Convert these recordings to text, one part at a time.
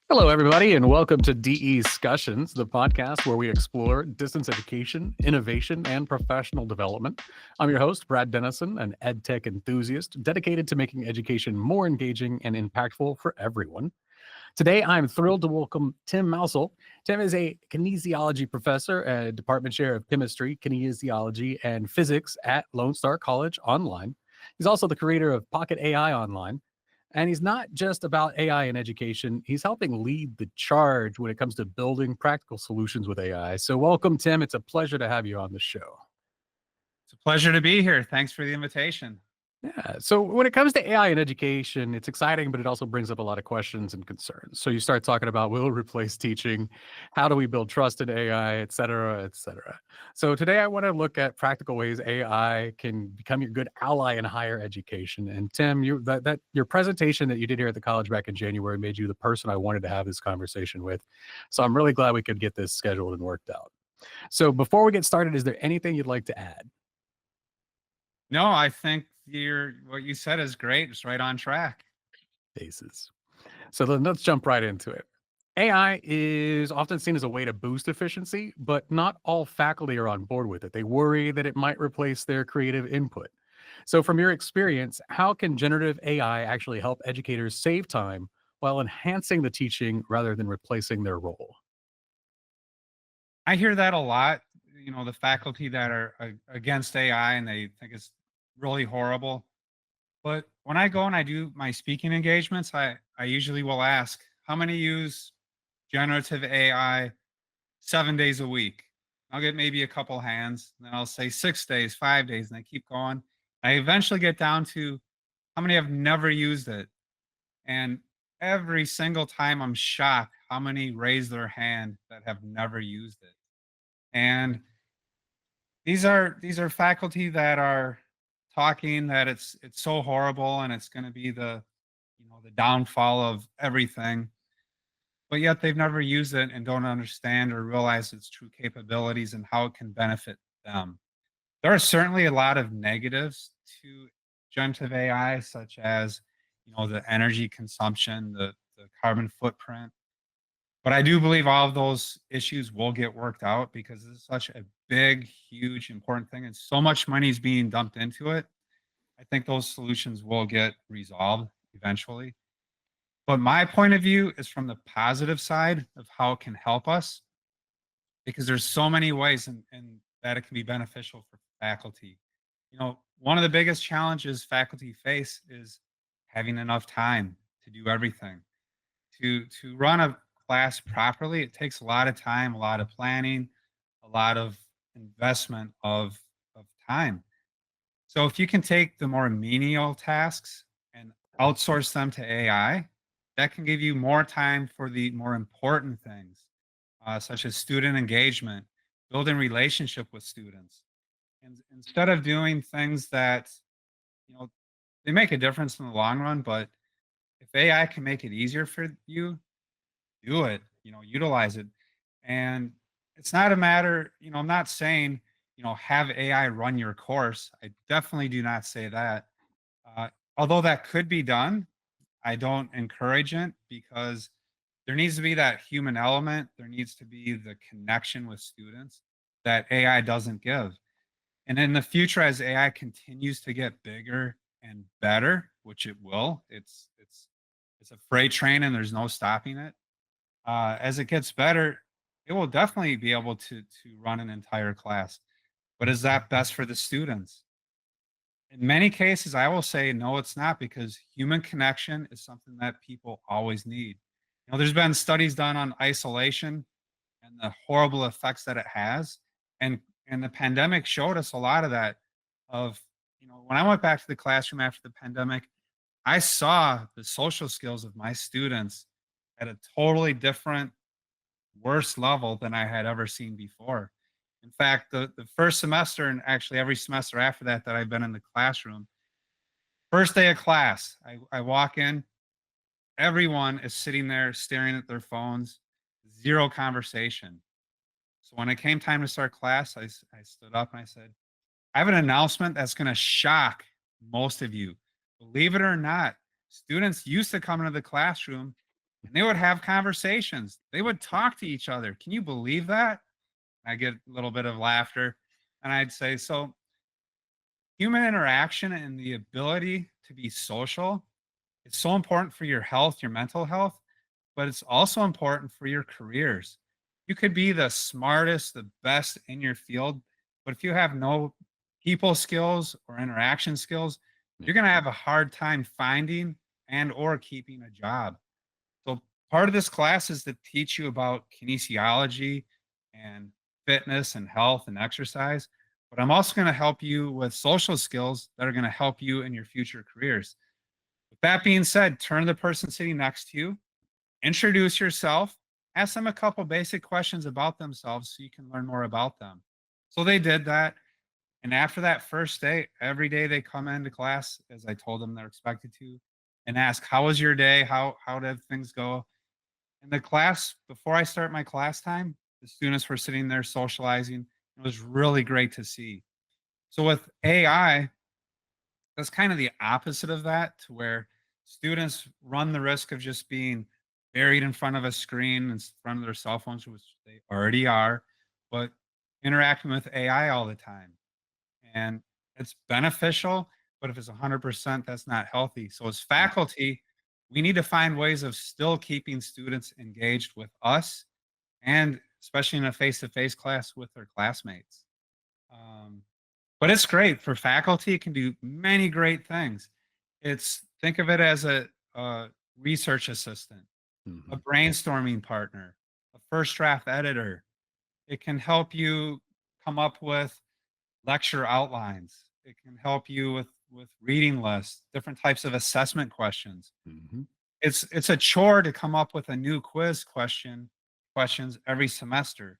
Hello, everybody, and welcome to DEscussions, the podcast where we explore distance education, innovation, and professional development. I'm your host, Brad Denison, an EdTech enthusiast dedicated to making education more engaging and impactful for everyone. Today, I'm thrilled to welcome Tim Mousel. Tim is a kinesiology professor and department chair of chemistry, kinesiology, and physics at Lone Star College Online. He's also the creator of PocketAI.Online. And he's not just about AI in education, he's helping lead the charge when it comes to building practical solutions with AI. So, welcome, Tim. It's a pleasure to have you on the show. It's a pleasure to be here. Thanks for the invitation. Yeah. So when it comes to AI in education, it's exciting, but it also brings up a lot of questions and concerns. So you start talking about will it replace teaching? How do we build trust in AI, et cetera, et cetera. So today I want to look at practical ways AI can become your good ally in higher education. And Tim, your presentation that you did here at the college back in January made you the person I wanted to have this conversation with. So I'm really glad we could get this scheduled and worked out. So before we get started, is there anything you'd like to add? No, I think what you said is great. It's right on track. Bases. So then let's jump right into it. AI is often seen as a way to boost efficiency, but not all faculty are on board with it. They worry that it might replace their creative input. So, from your experience, how can generative AI actually help educators save time while enhancing the teaching rather than replacing their role? I hear that a lot. The faculty that are against AI and they think it's really horrible. But when I go and I do my speaking engagements, I usually will ask, how many use generative AI 7 days a week? I'll get maybe a couple hands, and then I'll say 6 days, 5 days, and I keep going. I eventually get down to how many have never used it. And every single time I'm shocked how many raise their hand that have never used it. And these are faculty that are talking that it's so horrible and it's going to be the downfall of everything. But yet they've never used it and don't understand or realize its true capabilities and how it can benefit them. There are certainly a lot of negatives to generative AI, such as the energy consumption, the carbon footprint. But I do believe all of those issues will get worked out because this is such a big, huge, important thing, and so much money is being dumped into it. I think those solutions will get resolved eventually. But my point of view is from the positive side of how it can help us because there's so many ways and that it can be beneficial for faculty. One of the biggest challenges faculty face is having enough time to do everything. To run a class properly, it takes a lot of time, a lot of planning, a lot of investment of time. So if you can take the more menial tasks and outsource them to AI, that can give you more time for the more important things, such as student engagement, building relationship with students. And instead of doing things that, you know, they make a difference in the long run, but if AI can make it easier for you, do it, utilize it. And it's not a matter, I'm not saying, have AI run your course. I definitely do not say that. Uh, Although that could be done, I don't encourage it because there needs to be that human element. There needs to be the connection with students that AI doesn't give. And in the future, as AI continues to get bigger and better, which it will, it's a freight train and there's no stopping it. As it gets better, it will definitely be able to run an entire class. But is that best for the students? In many cases, I will say no, it's not because human connection is something that people always need. There's been studies done on isolation and the horrible effects that it has, and the pandemic showed us a lot of that. Of when I went back to the classroom after the pandemic, I saw the social skills of my students at a totally different, worse level than I had ever seen before. In fact, the first semester and actually every semester after that I've been in the classroom, first day of class, I walk in, everyone is sitting there staring at their phones, zero conversation. So when it came time to start class, I stood up and I said, I have an announcement that's going to shock most of you. Believe it or not, students used to come into the classroom and they would have conversations. They would talk to each other. Can you believe that? I get a little bit of laughter. And I'd say, so human interaction and the ability to be social is so important for your health, your mental health, but it's also important for your careers. You could be the smartest, the best in your field, but if you have no people skills or interaction skills, Yeah. you're going to have a hard time finding and or keeping a job. So part of this class is to teach you about kinesiology and fitness and health and exercise, but I'm also going to help you with social skills that are going to help you in your future careers. With that being said, turn to the person sitting next to you, introduce yourself, ask them a couple basic questions about themselves so you can learn more about them. So they did that. And after that first day, every day they come into class, as I told them they're expected to, and ask, how was your day? How did things go? In the class, before I start my class time, the students were sitting there socializing. It was really great to see. So with AI, that's kind of the opposite of that, to where students run the risk of just being buried in front of a screen in front of their cell phones, which they already are, but interacting with AI all the time. And it's beneficial, but if it's 100%, that's not healthy. So as faculty, we need to find ways of still keeping students engaged with us, and especially in a face-to-face class with their classmates. Um, but it's great for faculty. It can do many great things. Think of it as a research assistant, a Mhm. brainstorming partner, a first draft editor. It can help you come up with lecture outlines. It can help you with reading lists, different types of assessment questions. Mhm. It's a chore to come up with a new questions every semester.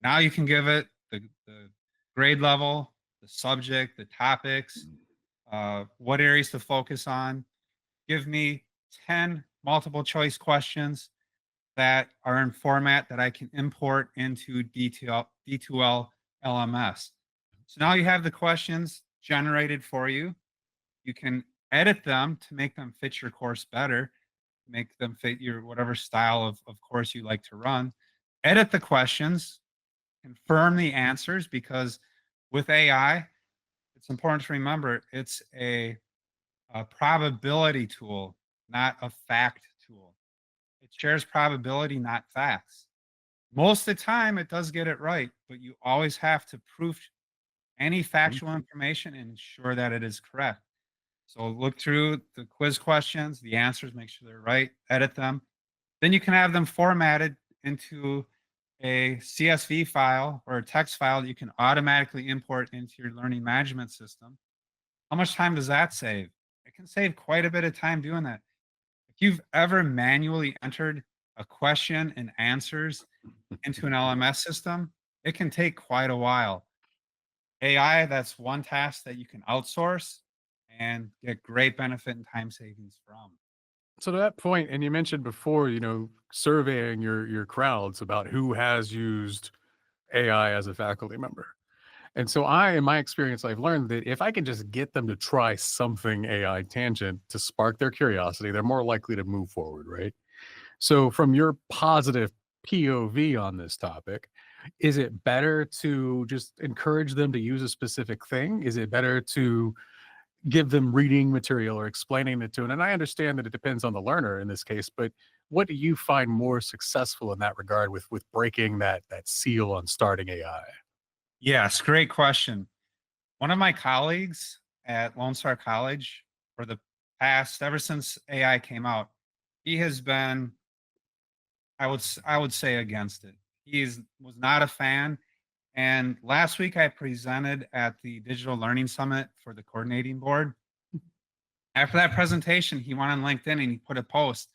Now you can give it the grade level, the subject, the topics, Mm. what areas to focus on. Give me 10 multiple choice questions that are in format that I can import into D2L LMS. So now you have the questions generated for you. You can edit them to make them fit your course better, make them fit your whatever style of course you like to run. Edit the questions, confirm the answers, because with AI, it's important to remember it's a probability tool, not a fact tool. It shares probability, not facts. Most of the time, it does get it right, but you always have to proof any Mhm. factual information and ensure that it is correct. So look through the quiz questions, the answers, make sure they're right, edit them. Then you can have them formatted into a CSV file or a text file that you can automatically import into your learning management system. How much time does that save? It can save quite a bit of time doing that. If you've ever manually entered a question and answers into an LMS system, it can take quite a while. AI, that's one task that you can outsource and get great benefit and time savings from. So to that point, and you mentioned before, surveying your crowds about who has used AI as a faculty member. And so in my experience, I've learned that if I can just get them to try something AI tangent to spark their curiosity, they're more likely to move forward, right? So from your positive POV on this topic, is it better to just encourage them to use a specific thing? Is it better to give them reading material or explaining it to them? And I understand that it depends on the learner in this case, but what do you find more successful in that regard with breaking that seal on starting AI? Yes, great question. One of my colleagues at Lone Star College, for the past, ever since AI came out, he has been, I would say, against it. Was not a fan. And last week I presented at the Digital Learning Summit for the coordinating board. After that presentation, he went on LinkedIn and he put a post.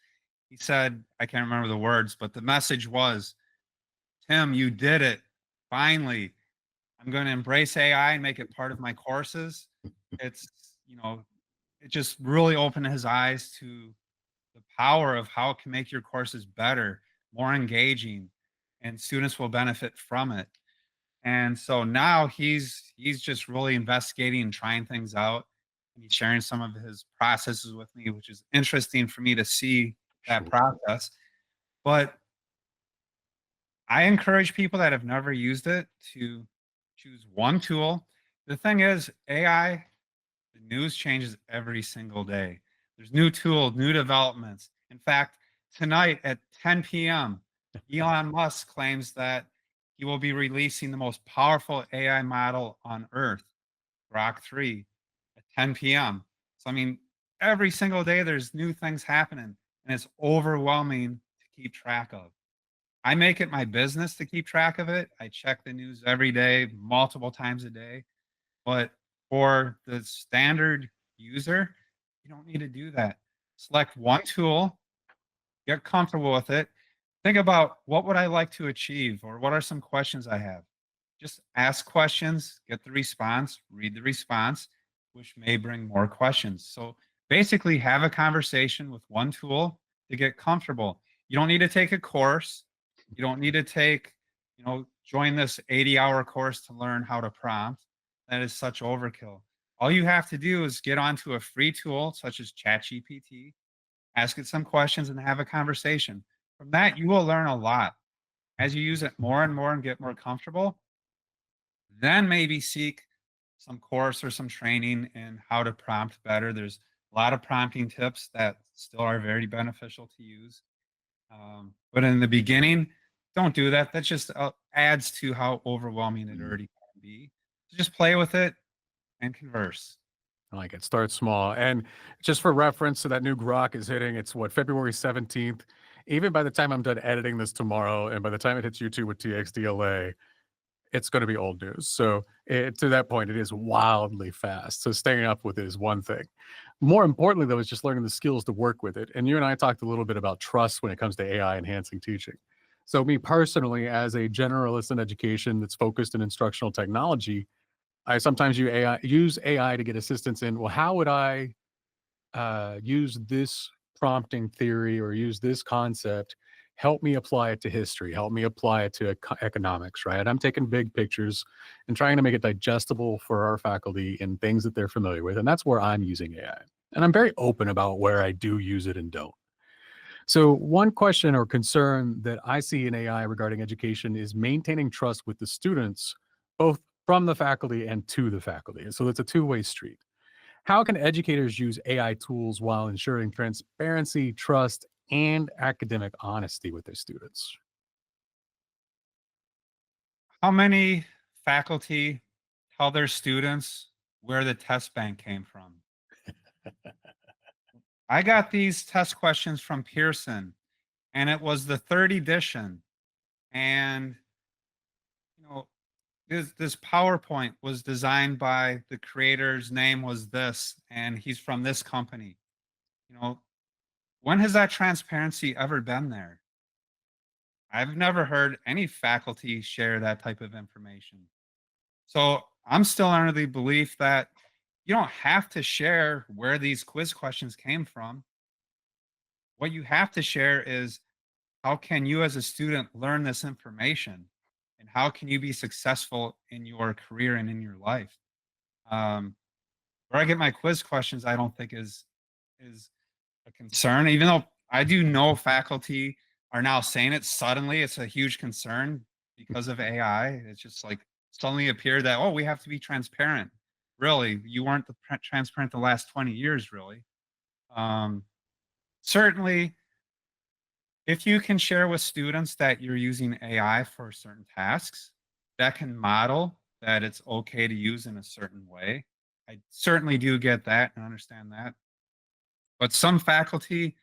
He said, I can't remember the words, but the message was, Tim, you did it. Finally, I'm going to embrace AI and make it part of my courses. It's, you know, it just really opened his eyes to the power of how it can make your courses better, more engaging, and students will benefit from it. And so now he's just really investigating and trying things out. And he's sharing some of his processes with me, which is interesting for me to see that Sure. process. But I encourage people that have never used it to choose one tool. The thing is, AI, the news changes every single day. There's new tools, new developments. In fact, tonight at 10 p.m., Elon Musk claims that he will be releasing the most powerful AI model on Earth, Grok 3, at 10 p.m. So, I mean, every single day there's new things happening, and it's overwhelming to keep track of. I make it my business to keep track of it. I check the news every day, multiple times a day. But for the standard user, you don't need to do that. Select one tool, get comfortable with it. Think about what would I like to achieve or what are some questions I have. Just ask questions, get the response, read the response, which may bring more questions. So basically have a conversation with one tool to get comfortable. You don't need to take a course. You don't need to take, join this 80-hour course to learn how to prompt. That is such overkill. All you have to do is get onto a free tool such as ChatGPT, ask it some questions, and have a conversation. From that, you will learn a lot. As you use it more and more and get more comfortable, then maybe seek some course or some training in how to prompt better. There's a lot of prompting tips that still are very beneficial to use. But in the beginning, don't do that. That just adds to how overwhelming it Mm, already can be. So just play with it and converse. I like it. Start small. And just for reference, so that new Grok is hitting, it's what, February 17th. Even by the time I'm done editing this tomorrow, and by the time it hits YouTube with TXDLA, it's going to be old news. So to that point, it is wildly fast. So staying up with it is one thing. More importantly, though, is just learning the skills to work with it. And you and I talked a little bit about trust when it comes to AI enhancing teaching. So me personally, as a generalist in education that's focused in instructional technology, I sometimes use AI to get assistance in, well, how would I use this prompting theory or use this concept, help me apply it to history, help me apply it to economics, right? I'm taking big pictures and trying to make it digestible for our faculty in things that they're familiar with. And that's where I'm using AI. And I'm very open about where I do use it and don't. So, one question or concern that I see in AI regarding education is maintaining trust with the students, both from the faculty and to the faculty. So, it's a two-way street. How can educators use AI tools while ensuring transparency, trust, and academic honesty with their students? How many faculty tell their students where the test bank came from? I got these test questions from Pearson, and it was the third edition. And you know, this PowerPoint was designed by the creator's name was this, and he's from this company. You know, when has that transparency ever been there? I've never heard any faculty share that type of information. So I'm still under the belief that you don't have to share where these quiz questions came from. What you have to share is how can you as a student learn this information and how can you be successful in your career and in your life. Um, where I get my quiz questions, I don't think is a concern, even though I do know faculty are now saying it suddenly. It's a huge concern because of AI. It's just like suddenly appeared that, oh, we have to be transparent. Really, you weren't transparent the last 20 years, really. Um, Certainly, if you can share with students that you're using AI for certain tasks, that can model that it's okay to use in a certain way. I certainly do get that and understand that. But some faculty,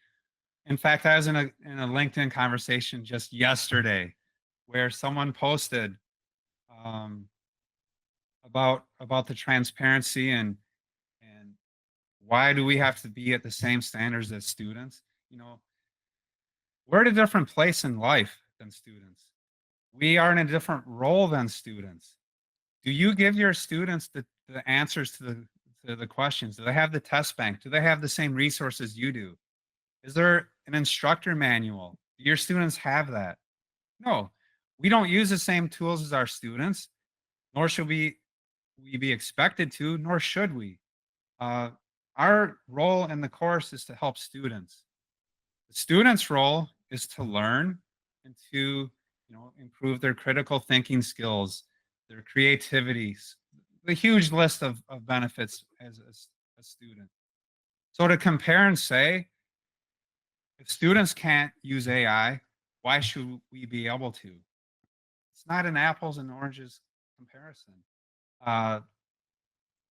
in fact, I was in a LinkedIn conversation just yesterday where someone posted um, about the transparency and why do we have to be at the same standards as students? You know, we're at a different place in life than students. We are in a different role than students. Do you give your students the answers to the questions? Do they have the test bank? Do they have the same resources you do? Is there an instructor manual? Do your students have that? No. We don't use the same tools as our students, nor should we be expected to, nor should we. Uh, our role in the course is to help students. The student's role is to learn and to, improve their critical thinking skills, their creativities, the huge list of benefits as a student. So to compare and say, if students can't use AI, why should we be able to? It's not an apples and oranges comparison. Uh,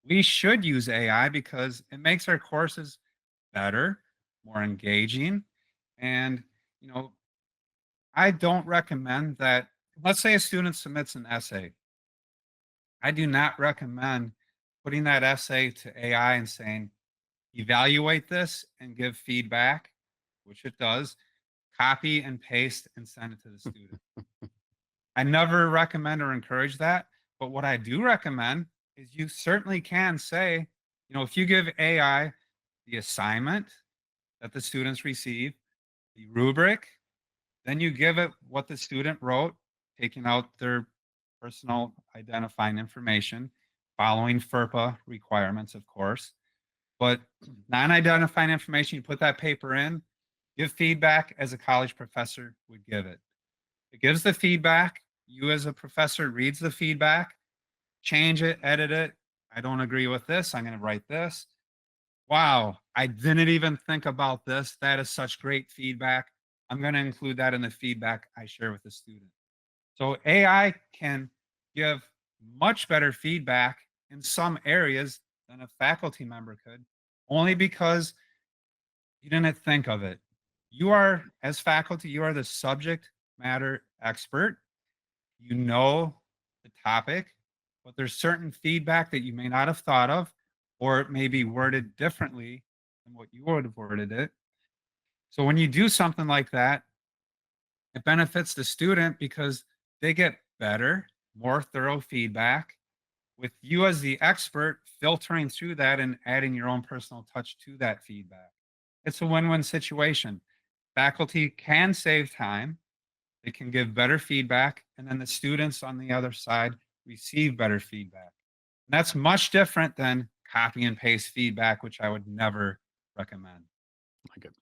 we should use AI because it makes our courses better, more engaging, and you know, I don't recommend that. Let's say a student submits an essay. I do not recommend putting that essay to AI and saying, evaluate this and give feedback, which it does, copy and paste and send it to the student. I never recommend or encourage that. But what I do recommend is you certainly can say, if you give AI the assignment that the students receive, the rubric, then you give it what the student wrote, taking out their personal identifying information, following FERPA requirements, of course. But non-identifying information, you put that paper in, give feedback as a college professor would give it. It gives the feedback. You as a professor reads the feedback, change it, edit it. I don't agree with this. I'm going to write this. Wow, I didn't even think about this. That is such great feedback. I'm going to include that in the feedback I share with the student. So AI can give much better feedback in some areas than a faculty member could, only because you didn't think of it. You are, as faculty, you are the subject matter expert. You know the topic, but there's certain feedback that you may not have thought of, or it may be worded differently than what you would have worded it. So when you do something like that, it benefits the student because they get better, more thorough feedback with you as the expert filtering through that and adding your own personal touch to that feedback. It's a win-win situation. Faculty can save time, they can give better feedback, and then the students on the other side receive better feedback. And that's much different than copy and paste feedback, which I would never recommend. Like it.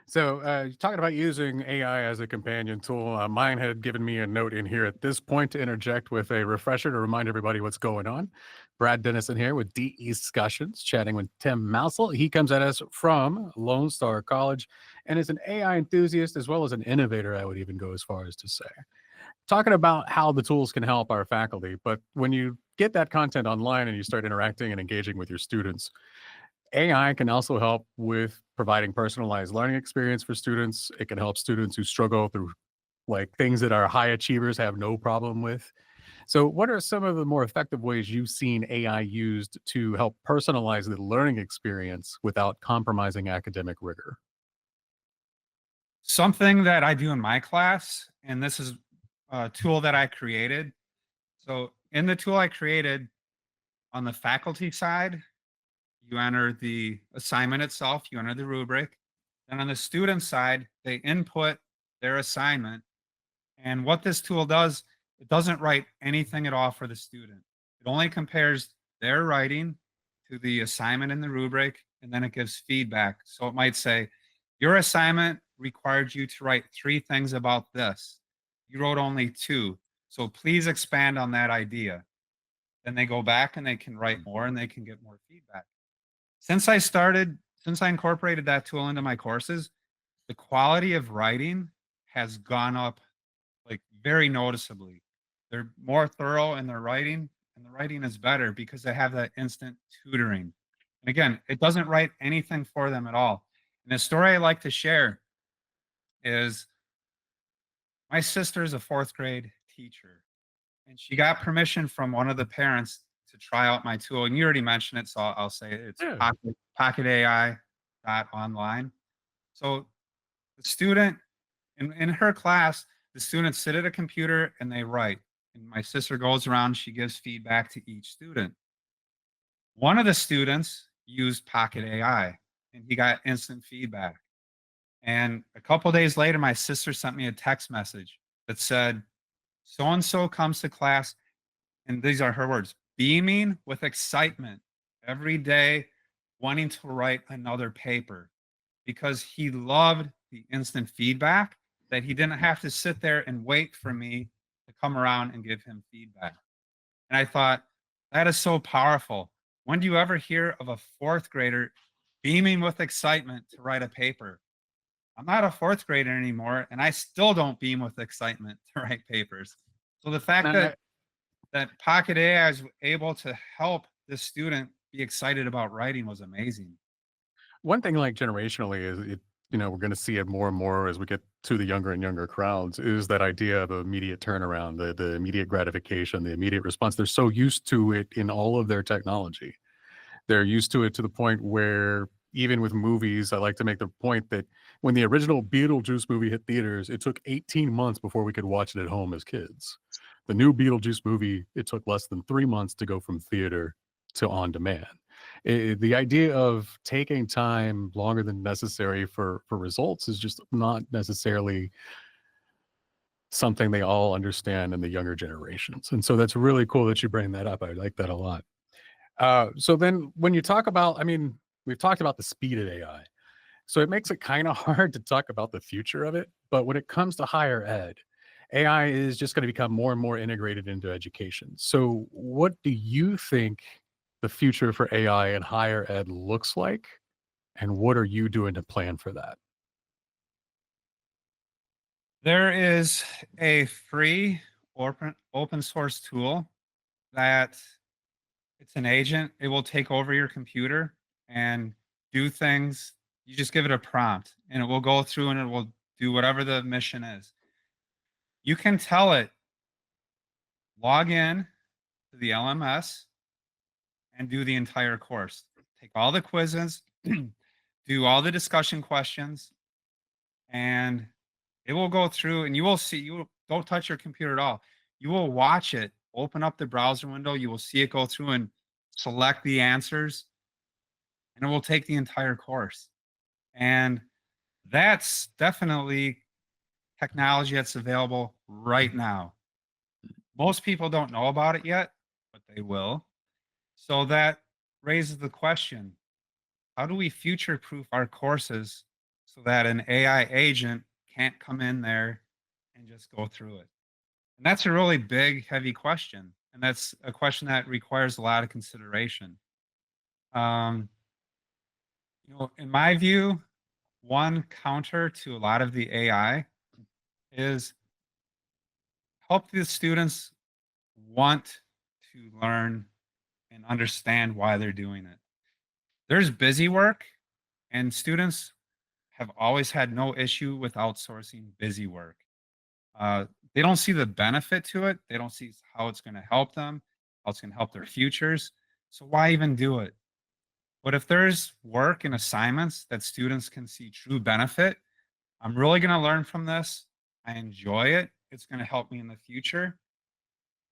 So, talking about using AI as a companion tool, mine had given me a note in here at this point to interject with a refresher to remind everybody what's going on. Brad Denison here with DEscussions, chatting with Tim Mousel. He comes at us from Lone Star College and is an AI enthusiast as well as an innovator, I would even go as far as to say. Talking about how the tools can help our faculty, but when you get that content online and you start interacting and engaging with your students, AI can also help with providing personalized learning experience for students. It can help students who struggle through like things that our high achievers have no problem with. So, what are some of the more effective ways you've seen AI used to help personalize the learning experience without compromising academic rigor? Something that I do in my class, and this is a tool that I created. So, in the tool I created on the faculty side, you enter the assignment itself, you enter the rubric. Then on the student side, they input their assignment. And what this tool does, it doesn't write anything at all for the student. It only compares their writing to the assignment in the rubric, and then it gives feedback. So it might say, your assignment required you to write 3 things about this. You wrote only 2. So please expand on that idea. Then they go back and they can write more and they can get more feedback. Since I incorporated that tool into my courses, the quality of writing has gone up like very noticeably. They're more thorough in their writing, and the writing is better because they have that instant tutoring. And again, it doesn't write anything for them at all. And the story I like to share is my sister is a 4th grade teacher, and she got permission from one of the parents to try out my tool. And you already mentioned it, so I'll say it. It's Yeah. PocketAI.Online. So the student in her class, the students sit at a computer and they write. And my sister goes around, she gives feedback to each student. One of the students used Pocket AI and he got instant feedback. And a couple days later, my sister sent me a text message that said, so and so comes to class, and these are her words, beaming with excitement every day, wanting to write another paper because he loved the instant feedback that he didn't have to sit there and wait for me to come around and give him feedback. And I thought, that is so powerful. When do you ever hear of a fourth grader beaming with excitement to write a paper? I'm not a fourth grader anymore, and I still don't beam with excitement to write papers. So the fact And that Pocket AI is able to help the student be excited about writing was amazing. one thing, like generationally, is we're going to see it more and more as we get to the younger and younger crowds, is that idea of immediate turnaround, the immediate gratification, the immediate response. They're so used to it in all of their technology. They're used to it to the point where even with movies, I like to make the point that when the original Beetlejuice movie hit theaters, it took 18 months before we could watch it at home as kids. The new Beetlejuice movie, it took less than 3 months to go from theater to on demand. The idea of taking time longer than necessary for results is just not necessarily something they all understand in the younger generations. And so that's really cool that you bring that up. I like that a lot. So then when you talk about, we've talked about the speed of AI. So it makes it kind of hard to talk about the future of it. But when it comes to higher ed, AI is just going to become more and more integrated into education. So what do you think the future for AI in higher ed looks like? And what are you doing to plan for that? There is a free open source tool that it's an agent. It will take over your computer and do things. You just give it a prompt and it will go through and it will do whatever the mission is. You can tell it, log in to the LMS and do the entire course. Take all the quizzes, do all the discussion questions, and it will go through and you will see, don't touch your computer at all. You will watch it, open up the browser window, you will see it go through and select the answers, and it will take the entire course. And that's definitely technology that's available right now. Most people don't know about it yet, but they will. So that raises the question, how do we future proof our courses so that an AI agent can't come in there and just go through it? And that's a really big, heavy question. And that's a question that requires a lot of consideration. Um, in my view, one counter to a lot of the AI is help the students want to learn and understand why they're doing it. There's busy work, and students have always had no issue with outsourcing busy work. They don't see the benefit to it. They don't see how it's going to help them, how it's going to help their futures. So why even do it? But if there's work and assignments that students can see true benefit, I'm really going to learn from this. I enjoy it. It's going to help me in the future.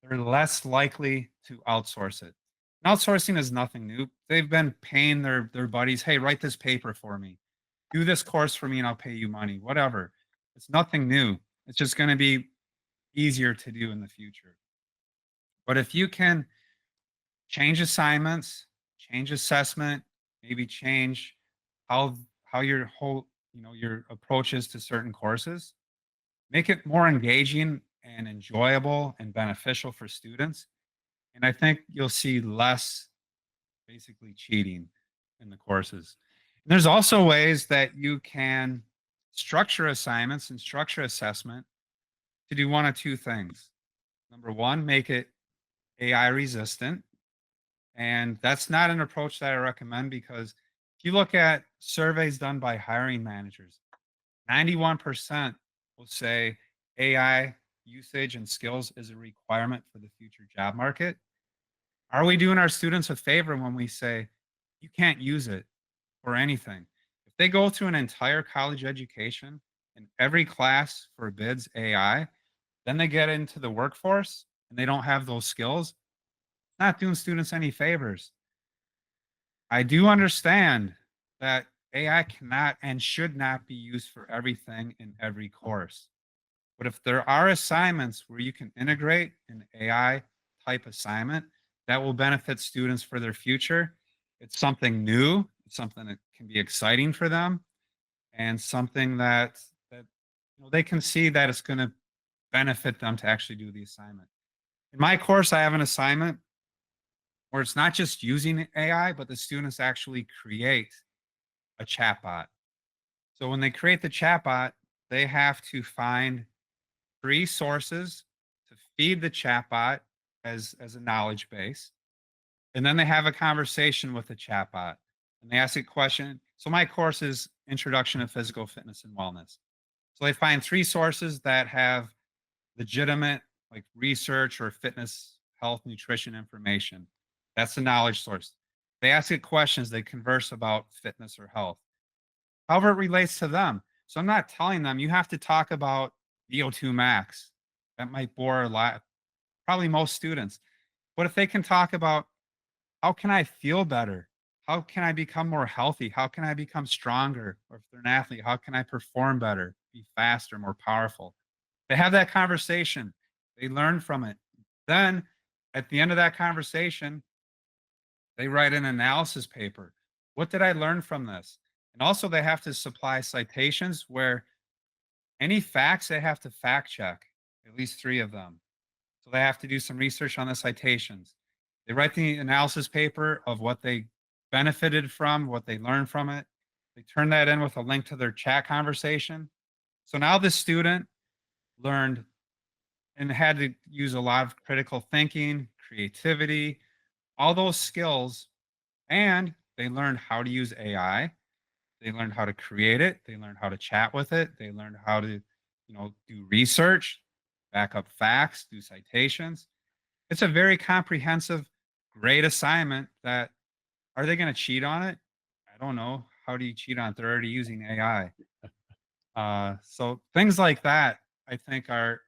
They're less likely to outsource it. And outsourcing is nothing new. They've been paying their buddies, hey, write this paper for me. Do this course for me and I'll pay you money, whatever. It's nothing new. It's just going to be easier to do in the future. But if you can change assignments, change assessment, maybe change how your whole, your approaches to certain courses, make it more engaging and enjoyable and beneficial for students. And I think you'll see less basically cheating in the courses. And there's also ways that you can structure assignments and structure assessment to do one of two things. Number one, make it AI resistant. And that's not an approach that I recommend because if you look at surveys done by hiring managers, 91% will say AI usage and skills is a requirement for the future job market. Are we doing our students a favor when we say you can't use it for anything? If they go through an entire college education and every class forbids AI, then they get into the workforce and they don't have those skills, not doing students any favors. I do understand that AI cannot and should not be used for everything in every course. But if there are assignments where you can integrate an AI type assignment that will benefit students for their future, it's something new, it's something that can be exciting for them. and something that they can see that it's going to benefit them to actually do the assignment. In my course, I have an assignment where it's not just using AI, but the students actually create a chatbot. So when they create the chatbot, they have to find 3 sources to feed the chatbot as a knowledge base. And then they have a conversation with the chatbot and they ask a question. So my course is Introduction to Physical Fitness and Wellness. So they find 3 sources that have legitimate like research or fitness, health, nutrition information. That's the knowledge source. They ask it questions, they converse about fitness or health. However, it relates to them. So I'm not telling them you have to talk about VO2 max. That might bore a lot, probably most students. But if they can talk about how can I feel better? How can I become more healthy? How can I become stronger? Or if they're an athlete, how can I perform better, be faster, more powerful? They have that conversation. They learn from it. Then at the end of that conversation, they write an analysis paper. What did I learn from this? And also, they have to supply citations where any facts they have to fact check, at least 3 of them. So they have to do some research on the citations. They write the analysis paper of what they benefited from, what they learned from it. They turn that in with a link to their chat conversation. So now the student learned and had to use a lot of critical thinking, creativity, all those skills, and they learned how to use AI. They learned how to create it. They learned how to chat with it. They learned how to, do research, back up facts, do citations. It's a very comprehensive, great assignment that are they going to cheat on it? I don't know. How do you cheat on it? They're already using AI. So things like that, I think, are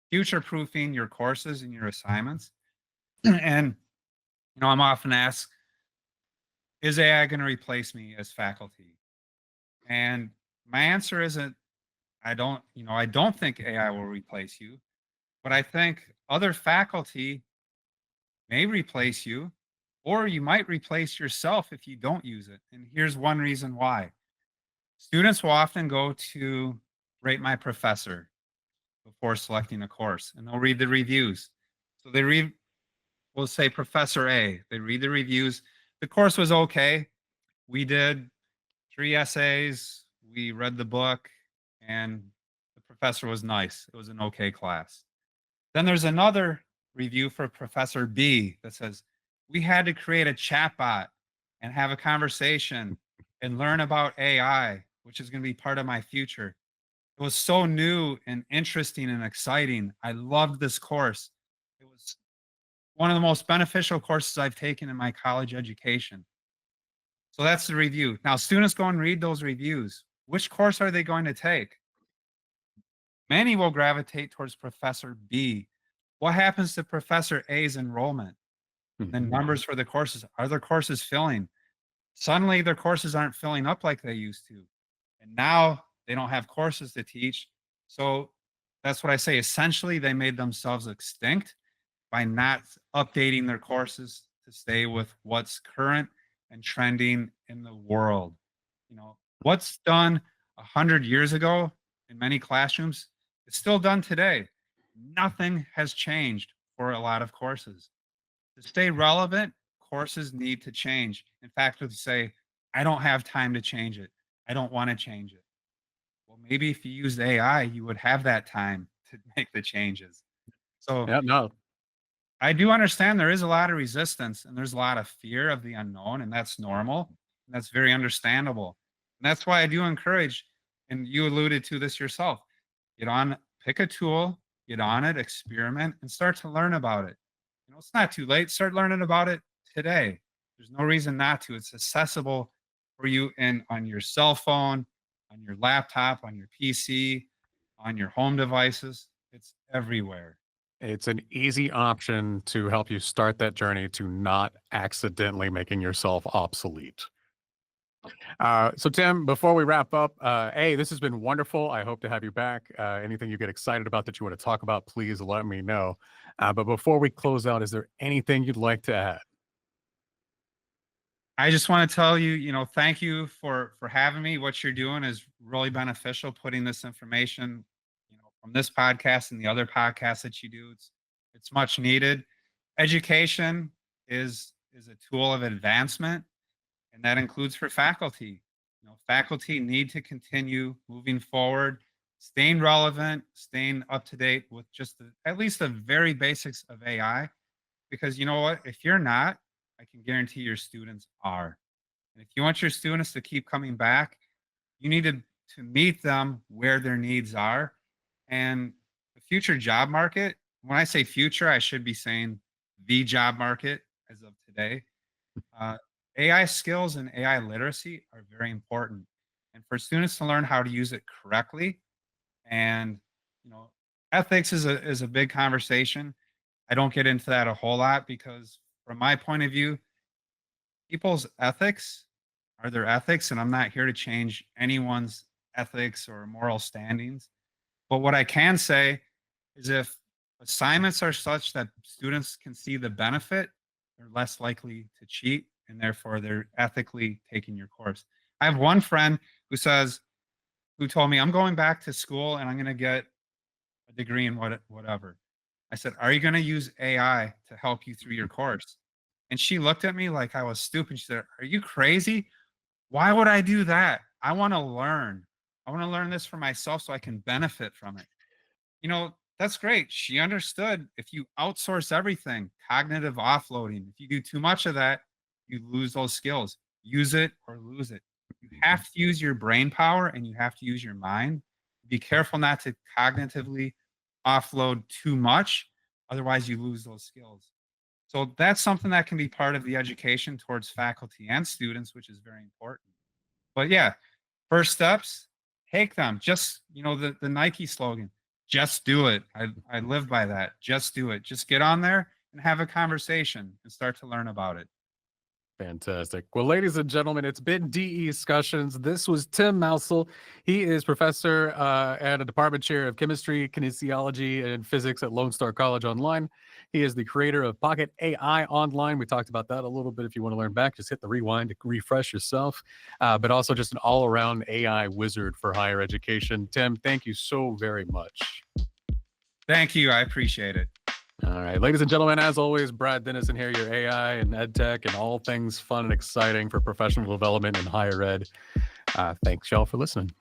future proofing your courses and your assignments. And, I'm often asked, is AI going to replace me as faculty? And my answer isn't, I don't think AI will replace you, but I think other faculty may replace you, or you might replace yourself if you don't use it. And here's one reason why. Students will often go to rate my professor before selecting a course, and they'll read the reviews. So they read, we'll say Professor A, they read the reviews. The course was okay. We did 3 essays, we read the book, and the professor was nice. It was an okay class. Then there's another review for Professor B that says, we had to create a chatbot and have a conversation and learn about AI, which is going to be part of my future. It was so new and interesting and exciting. I loved this course. It was one of the most beneficial courses I've taken in my college education. So that's the review. Now, students go and read those reviews. Which course are they going to take? Many will gravitate towards Professor B. What happens to Professor A's enrollment? The numbers for the courses. Are their courses filling? Suddenly, their courses aren't filling up like they used to. And now they don't have courses to teach. So that's what I say. Essentially, they made themselves extinct by not updating their courses to stay with what's current and trending in the world. What's done 100 years ago in many classrooms is still done today. Nothing has changed for a lot of courses. To stay relevant, courses need to change. In fact, to say, I don't have time to change it. I don't want to change it. Well, maybe if you used AI, you would have that time to make the changes. So Yeah, no, I do understand there is a lot of resistance and there's a lot of fear of the unknown, and that's normal. And that's very understandable. And that's why I do encourage, and you alluded to this yourself, pick a tool, get on it, experiment, and start to learn about it. It's not too late. Start learning about it today. There's no reason not to. It's accessible for you on your cell phone, on your laptop, on your PC, on your home devices. It's everywhere. it's an easy option to help you start that journey to not accidentally making yourself obsolete. So Tim, before we wrap up, hey, this has been wonderful. I hope to have you back. Anything you get excited about that you want to talk about, please let me know. But before we close out, is there anything you'd like to add? I just want to tell you, thank you for having me. What you're doing is really beneficial. Putting this information, from this podcast and the other podcasts that you do, it's much needed. Education is a tool of advancement, and that includes for faculty. Faculty need to continue moving forward, staying relevant, staying up to date with just at least the very basics of AI. Because you know what? If you're not, I can guarantee your students are. And if you want your students to keep coming back, you need to meet them where their needs are. And the future job market, when I say future, I should be saying the job market as of today. Uh, AI skills and AI literacy are very important. And for students to learn how to use it correctly, and you know, ethics is a big conversation. I don't get into that a whole lot because from my point of view, people's ethics are their ethics, and I'm not here to change anyone's ethics or moral standings. But what I can say is if assignments are such that students can see the benefit, they're less likely to cheat, and therefore they're ethically taking your course. I have one friend who told me, I'm going back to school and I'm going to get a degree in whatever. I said, are you going to use AI to help you through your course? And she looked at me like I was stupid. She said, are you crazy? Why would I do that? I want to learn. I want to learn this for myself so I can benefit from it. That's great. She understood if you outsource everything, cognitive offloading, if you do too much of that, you lose those skills. Use it or lose it. You have to use your brain power and you have to use your mind. Be careful not to cognitively offload too much. Otherwise, you lose those skills. So that's something that can be part of the education towards faculty and students, which is very important. But yeah, first steps, take them. Just, the Nike slogan, just do it. I live by that. Just do it. Just get on there and have a conversation and start to learn about it. Fantastic. Well, ladies and gentlemen, it's been DEscussions. This was Tim Mousel. He is professor and a department chair of chemistry, kinesiology, and physics at Lone Star College Online. He is the creator of PocketAI.Online. We talked about that a little bit. If you want to learn back, just hit the rewind to refresh yourself. But also just an all-around AI wizard for higher education. Tim, thank you so very much. Thank you. I appreciate it. All right, ladies and gentlemen, as always, Brad Denison here, your AI and ed tech and all things fun and exciting for professional development and higher ed. Thanks, y'all, for listening.